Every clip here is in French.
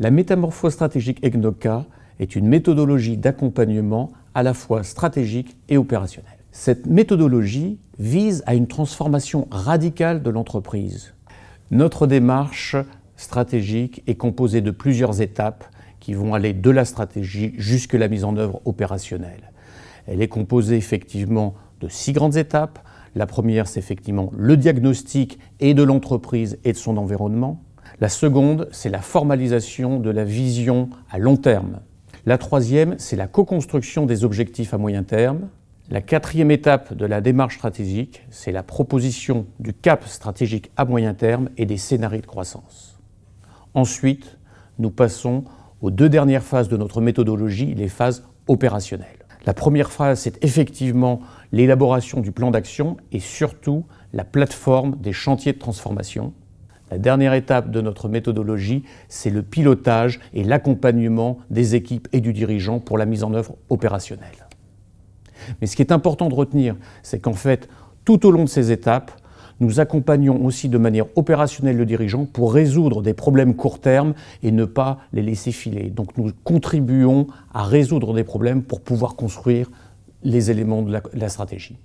La métamorphose stratégique EGNOCA est une méthodologie d'accompagnement à la fois stratégique et opérationnelle. Cette méthodologie vise à une transformation radicale de l'entreprise. Notre démarche stratégique est composée de plusieurs étapes qui vont aller de la stratégie jusqu'à la mise en œuvre opérationnelle. Elle est composée effectivement de 6 grandes étapes. La première, c'est effectivement le diagnostic et de l'entreprise et de son environnement. La seconde, c'est la formalisation de la vision à long terme. La troisième, c'est la co-construction des objectifs à moyen terme. La quatrième étape de la démarche stratégique, c'est la proposition du cap stratégique à moyen terme et des scénarios de croissance. Ensuite, nous passons aux 2 dernières phases de notre méthodologie, les phases opérationnelles. La première phase, c'est effectivement l'élaboration du plan d'action et surtout la plateforme des chantiers de transformation. La dernière étape de notre méthodologie, c'est le pilotage et l'accompagnement des équipes et du dirigeant pour la mise en œuvre opérationnelle. Mais ce qui est important de retenir, c'est qu'en fait, tout au long de ces étapes, nous accompagnons aussi de manière opérationnelle le dirigeant pour résoudre des problèmes court terme et ne pas les laisser filer. Donc nous contribuons à résoudre des problèmes pour pouvoir construire les éléments de la stratégie.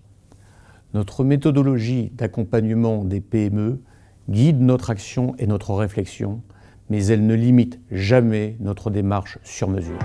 Notre méthodologie d'accompagnement des PME guide notre action et notre réflexion, mais elle ne limite jamais notre démarche sur mesure.